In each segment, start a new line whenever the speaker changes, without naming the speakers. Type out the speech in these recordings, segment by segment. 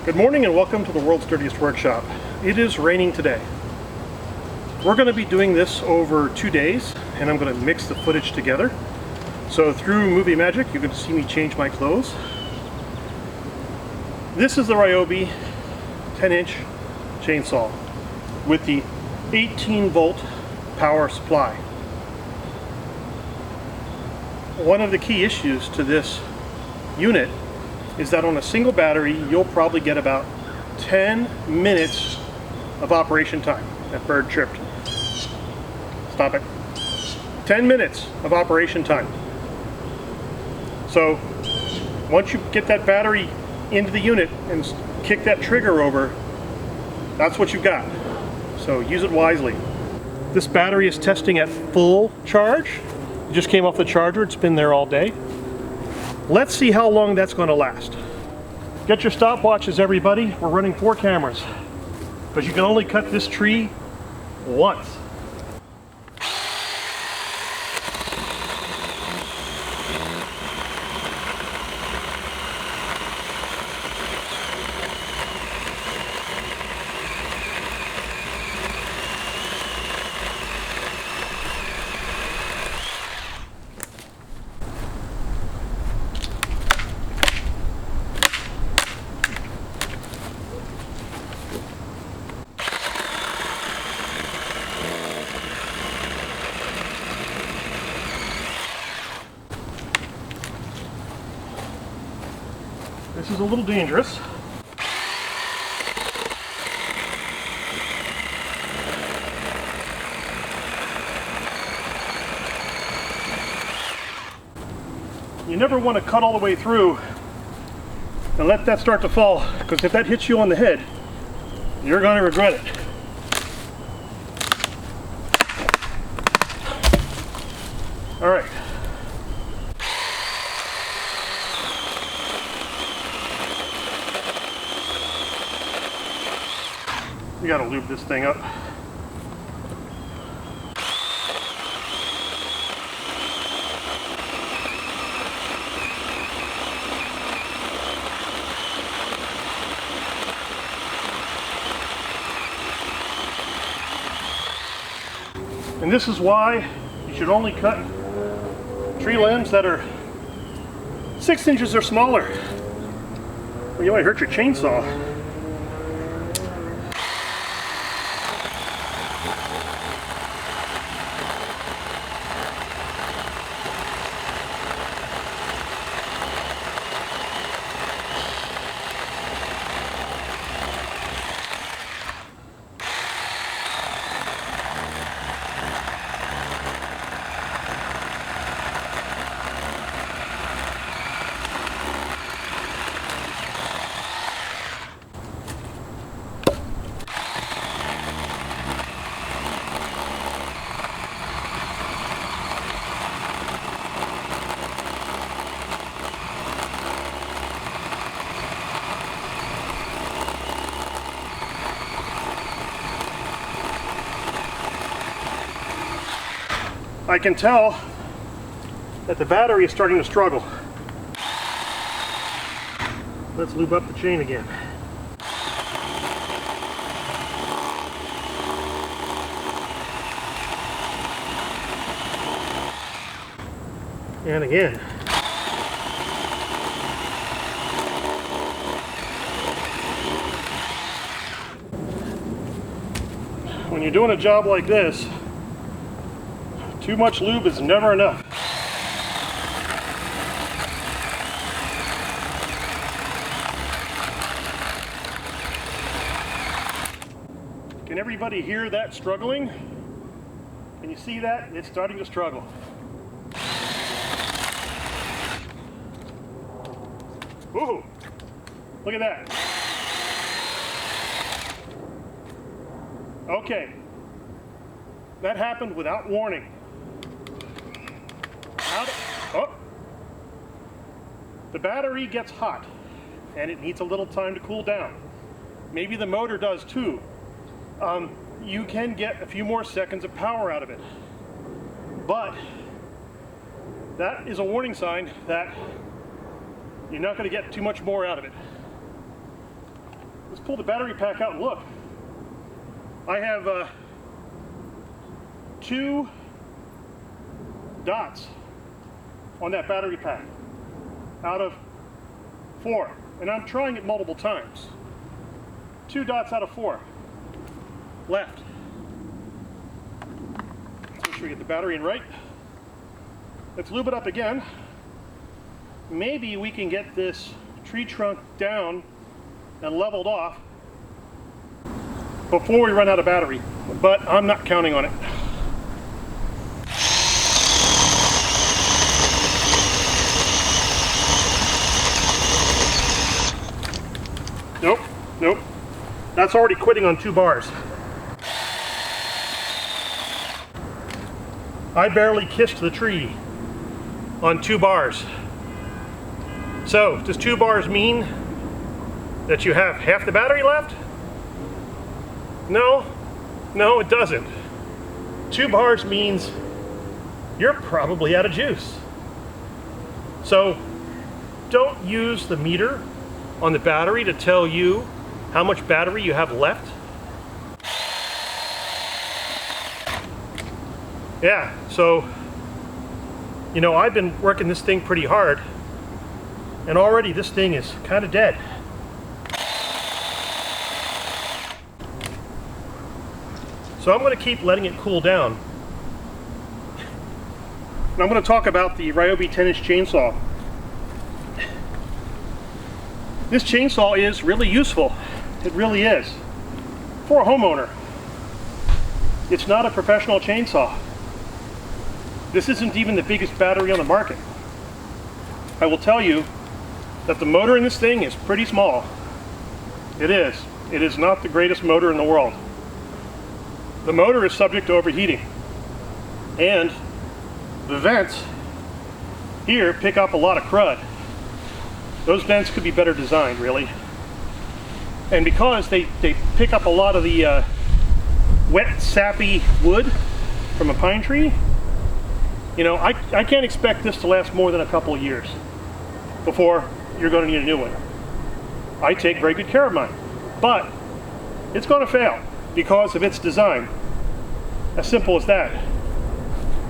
Good morning and welcome to the world's dirtiest workshop. It is raining today. We're going to be doing this over 2 days and I'm going to mix the footage together. So through movie magic you're going to see me change my clothes. This is the Ryobi 10-inch chainsaw with the 18-volt power supply. One of the key issues to this unit is that on a single battery you'll probably get about 10 minutes of operation time. That bird tripped. Stop it. 10 minutes of operation time. So once you get that battery into the unit and kick that trigger over, that's what you've got. So use it wisely. This battery is testing at full charge. It just came off the charger. It's been there all day. Let's see how long that's going to last. Get your stopwatches, everybody. We're running 4 cameras because you can only cut this tree once. This is a little dangerous. You never want to cut all the way through and let that start to fall, because if that hits you on the head, you're going to regret it. All right. We gotta lube this thing up. And this is why you should only cut tree limbs that are 6 inches or smaller, or you might hurt your chainsaw. I can tell that the battery is starting to struggle. Let's lube up the chain again. And again. When you're doing a job like this, too much lube is never enough. Can everybody hear that struggling? Can you see that? It's starting to struggle. Ooh, look at that. Okay, that happened without warning. The battery gets hot and it needs a little time to cool down. Maybe the motor does too. You can get a few more seconds of power out of it. But that is a warning sign that you're not going to get too much more out of it. Let's pull the battery pack out and look. I have 2 dots on that battery pack out of 4, and I'm trying it multiple times. 2 dots out of 4 left. Let's make sure we get the battery in right. Let's lube it up again. Maybe we can get this tree trunk down and leveled off before we run out of battery, but I'm not counting on it. Nope, nope. That's already quitting on 2 bars. I barely kissed the tree on 2 bars. So, does 2 bars mean that you have half the battery left? No, no, it doesn't. 2 bars means you're probably out of juice. So, don't use the meter on the battery to tell you how much battery you have left. Yeah, so, you know, I've been working this thing pretty hard, and already this thing is kind of dead. So I'm going to keep letting it cool down. And I'm going to talk about the Ryobi 10-inch chainsaw. This chainsaw is really useful. It really is. For a homeowner. It's not a professional chainsaw. This isn't even the biggest battery on the market. I will tell you that the motor in this thing is pretty small. It is. It is not the greatest motor in the world. The motor is subject to overheating. And the vents here pick up a lot of crud. Those vents could be better designed, really. And because they pick up a lot of the wet, sappy wood from a pine tree, you know, I can't expect this to last more than a couple of years before you're going to need a new one. I take very good care of mine. But it's going to fail because of its design. As simple as that.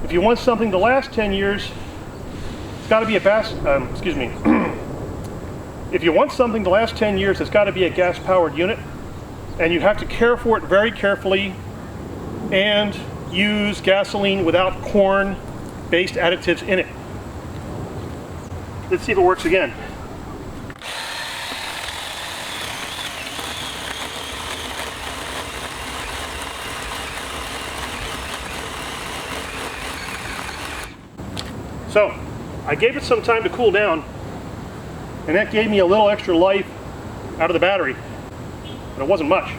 If you want something to last 10 years, it's got to be a If you want something to last 10 years, it's got to be a gas-powered unit, and you have to care for it very carefully and use gasoline without corn-based additives in it. Let's see if it works again. So, I gave it some time to cool down, and that gave me a little extra life out of the battery, but it wasn't much.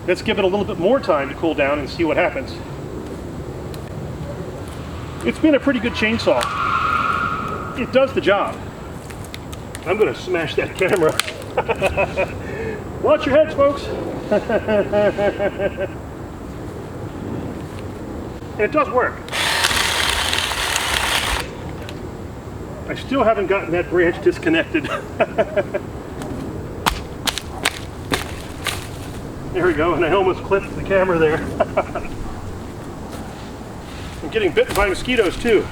Let's give it a little bit more time to cool down and see what happens. It's been a pretty good chainsaw. It does the job. I'm going to smash that camera. Watch your heads, folks. And it does work. I still haven't gotten that branch disconnected. There we go, and I almost clipped the camera there. I'm getting bitten by mosquitoes too.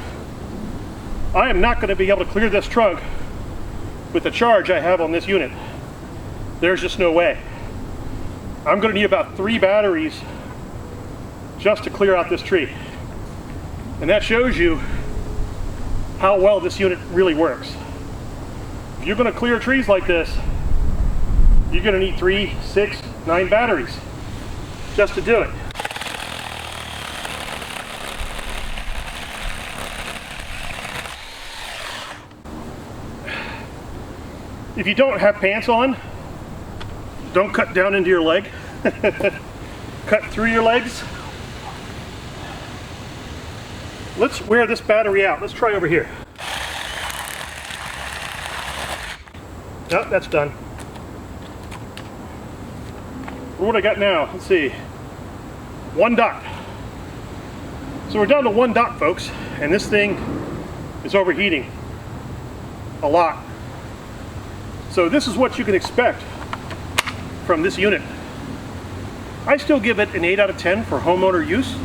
I am not going to be able to clear this trunk with the charge I have on this unit. There's just no way. I'm going to need about 3 batteries just to clear out this tree. And that shows you how well this unit really works. If you're going to clear trees like this, you're going to need 3, 6, 9 batteries just to do it. If you don't have pants on, don't cut down into your leg. Cut through your legs. Let's wear this battery out. Let's try over here. Oh, that's done. What do I got now? Let's see. 1 dot. So we're down to 1 dot, folks, and this thing is overheating a lot. So this is what you can expect from this unit. I still give it an 8 out of 10 for homeowner use,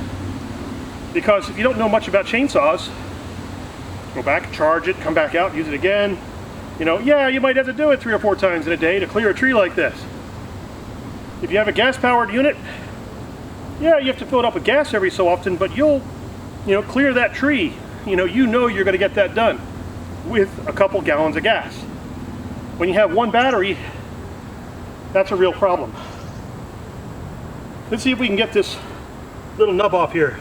because if you don't know much about chainsaws, go back, charge it, come back out, use it again. You know, yeah, you might have to do it 3 or 4 times in a day to clear a tree like this. If you have a gas-powered unit, yeah, you have to fill it up with gas every so often, but you'll, clear that tree. You know you're going to get that done with a couple gallons of gas. When you have one battery, that's a real problem. Let's see if we can get this little nub off here.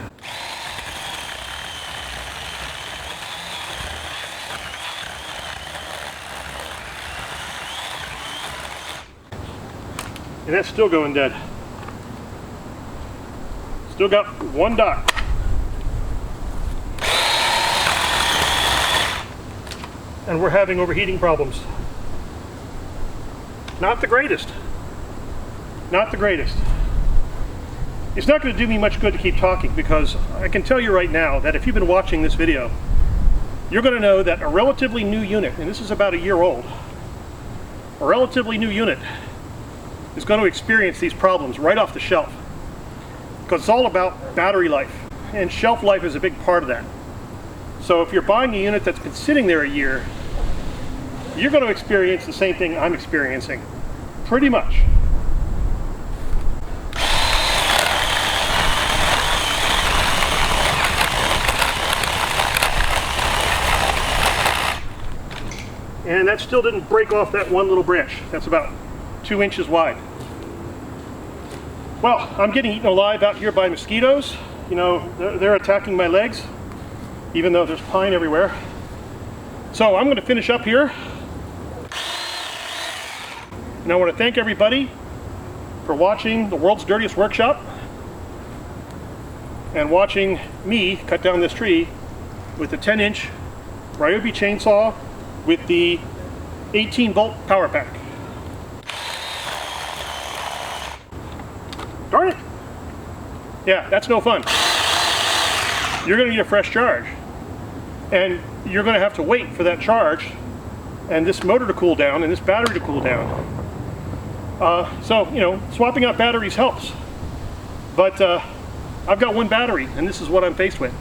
And that's still going dead. Still got one dot. And we're having overheating problems. Not the greatest. Not the greatest. It's not going to do me much good to keep talking, because I can tell you right now that if you've been watching this video, you're going to know that a relatively new unit, and this is about a year old, a relatively new unit is going to experience these problems right off the shelf, because it's all about battery life, and shelf life is a big part of that. So if you're buying a unit that's been sitting there a year, you're going to experience the same thing I'm experiencing, pretty much. And that still didn't break off that one little branch. That's about 2 inches wide. Well, I'm getting eaten alive out here by mosquitoes. You know, they're attacking my legs, even though there's pine everywhere. So I'm going to finish up here. And I want to thank everybody for watching the World's Dirtiest Workshop and watching me cut down this tree with the 10-inch Ryobi chainsaw with the 18-volt power pack. Darn it! Yeah, that's no fun. You're going to need a fresh charge. And you're going to have to wait for that charge and this motor to cool down and this battery to cool down. So, swapping out batteries helps. But I've got one battery, and this is what I'm faced with.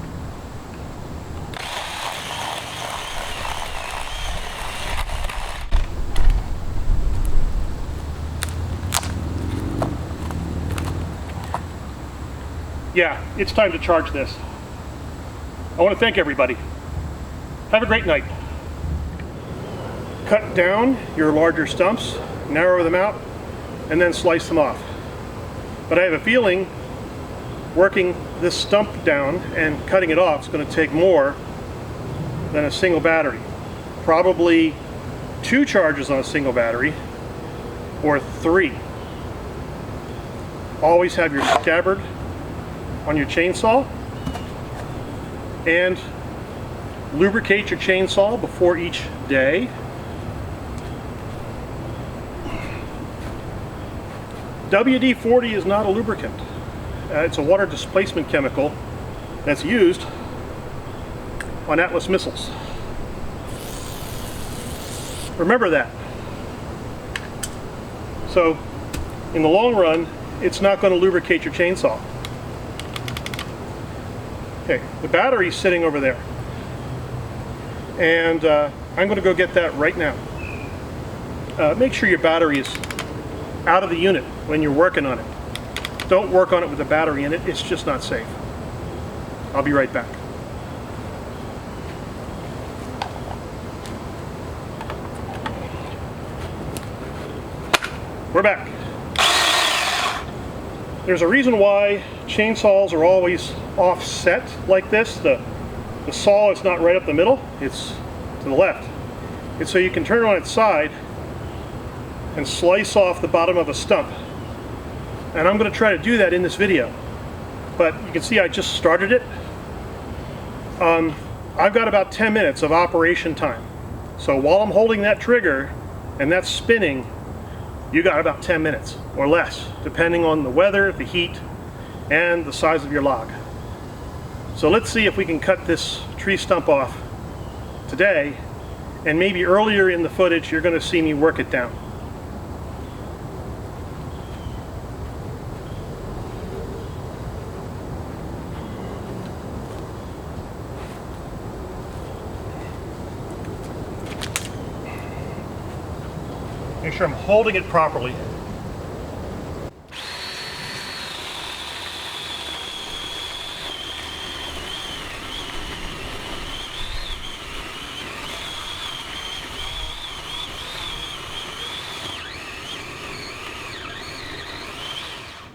Yeah, it's time to charge this. I want to thank everybody. Have a great night. Cut down your larger stumps, narrow them out, and then slice them off. But I have a feeling working this stump down and cutting it off is going to take more than a single battery. Probably 2 charges on a single battery, or 3. Always have your scabbard on your chainsaw, and lubricate your chainsaw before each day. WD-40 is not a lubricant. It's a water displacement chemical that's used on Atlas missiles. Remember that. So, in the long run, it's not going to lubricate your chainsaw. Okay, the battery's sitting over there. And I'm going to go get that right now. Make sure your battery is out of the unit when you're working on it. Don't work on it with a battery in it. It's just not safe. I'll be right back. We're back. There's a reason why chainsaws are always offset like this. The saw is not right up the middle, it's to the left. It's so you can turn it on its side and slice off the bottom of a stump. And I'm going to try to do that in this video. But you can see I just started it. I've got about 10 minutes of operation time. So while I'm holding that trigger and that's spinning, you got about 10 minutes or less, depending on the weather, the heat, and the size of your log. So let's see if we can cut this tree stump off today, and maybe earlier in the footage you're going to see me work it down. Make sure I'm holding it properly.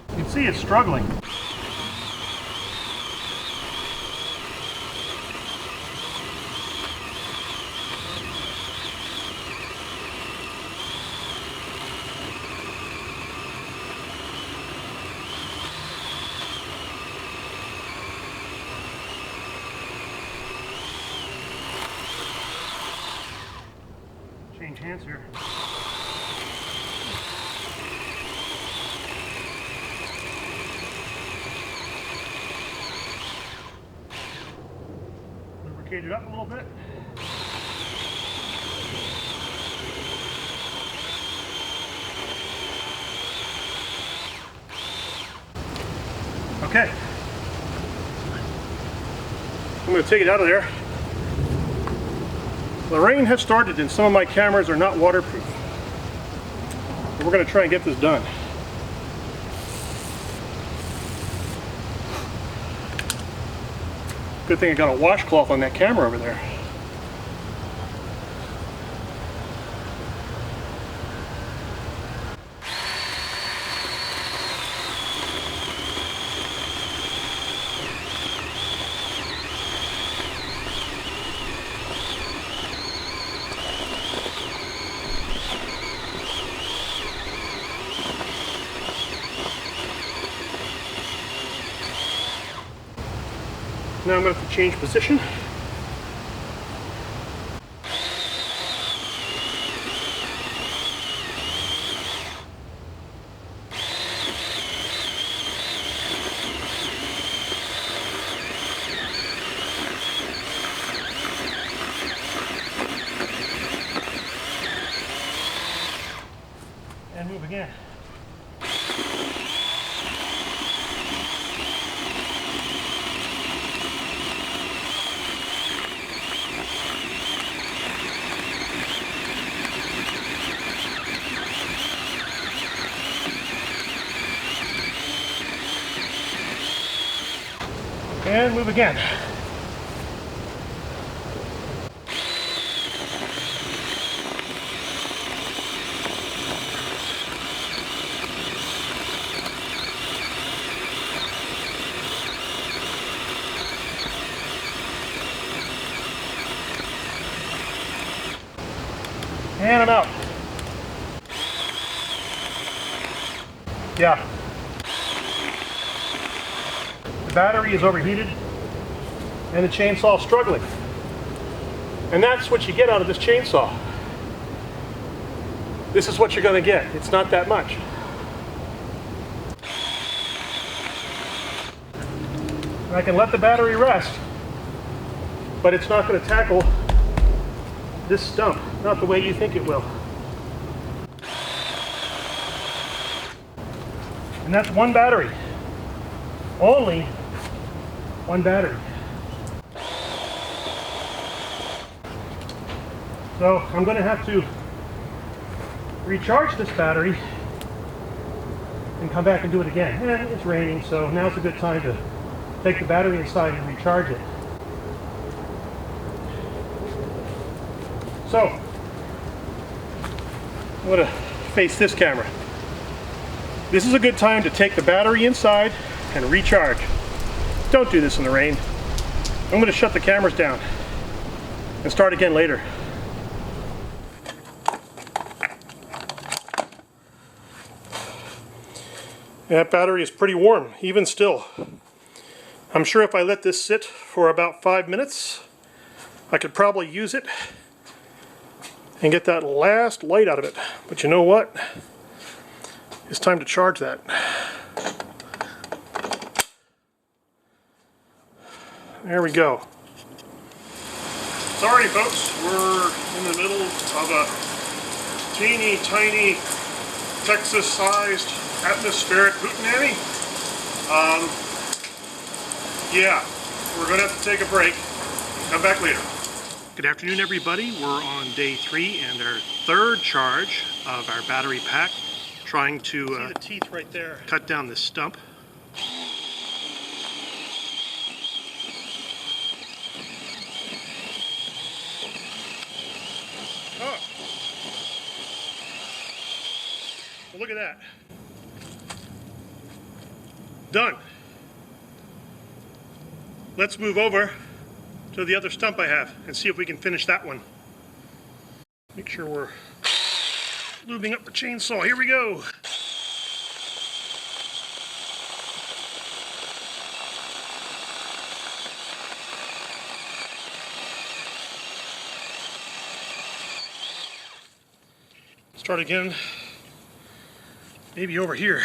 You can see it's struggling. Change hands here. Lubricate it up a little bit. Okay. I'm going to take it out of there. The rain has started and some of my cameras are not waterproof. But we're going to try and get this done. Good thing I got a washcloth on that camera over there. Now I'm going to have to change position. And move again. And move again. And I'm out. Yeah. The battery is overheated and the chainsaw is struggling. And that's what you get out of this chainsaw. This is what you're going to get. It's not that much. And I can let the battery rest, but it's not going to tackle this stump, not the way you think it will. And that's one battery. Only one battery. So I'm going to have to recharge this battery and come back and do it again. And it's raining, so now's a good time to take the battery inside and recharge it. So I'm going to face this camera. This is a good time to take the battery inside and recharge. Don't do this in the rain. I'm going to shut the cameras down and start again later. That battery is pretty warm, even still. I'm sure if I let this sit for about 5 minutes, I could probably use it and get that last light out of it. But you know what? It's time to charge that. There we go. Sorry folks, we're in the middle of a teeny tiny Texas-sized atmospheric hootenanny. Yeah, we're going to have to take a break. Come back later. Good afternoon, everybody. We're on day 3 and our third charge of our battery pack, trying to see the teeth right there. Cut down this stump. Oh. Well, look at that. Done. Let's move over to the other stump I have and see if we can finish that one. Make sure we're lubing up the chainsaw. Here we go. Start again, maybe over here.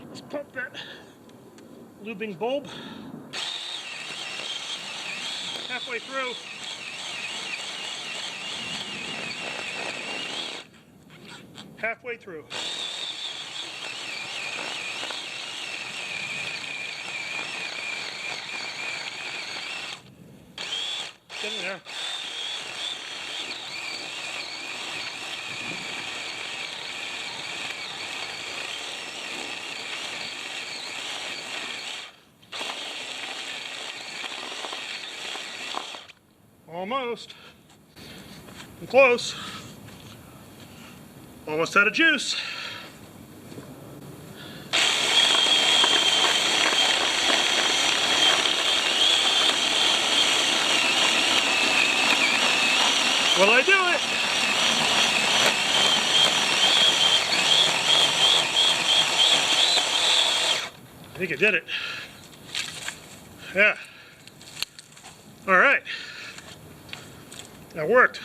Let's pump that lubing bulb halfway through. Halfway through. Get in there. Almost. I'm close. Almost out of juice. Will I do it? I think I did it. Yeah. All right. That worked.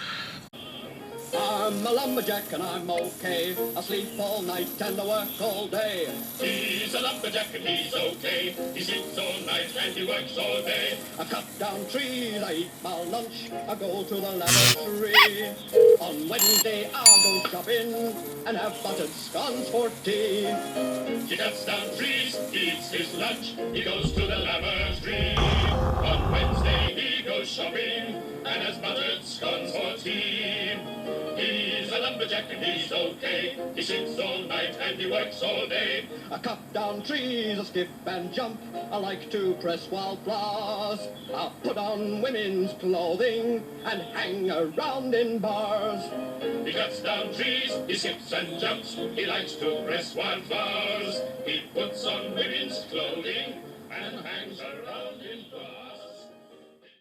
I'm a lumberjack and I'm okay. I sleep all night and I work all day.
He's a lumberjack and he's okay. He sleeps all night and he works all day.
I cut down trees, I eat my lunch, I go to the laboratory. On Wednesday I'll go shopping and have buttered scones for tea.
He cuts down trees, he eats his lunch, he goes to the laboratory. On Wednesday he goes shopping and has buttered scones for tea. He's a lumberjack and he's okay. He sleeps all night and he works all day.
I cut down trees, I skip and jump, I like to press wildflowers. I put on women's clothing and hang around in bars.
He cuts down trees, he skips and jumps, he likes to press wildflowers. He puts on women's clothing and hangs around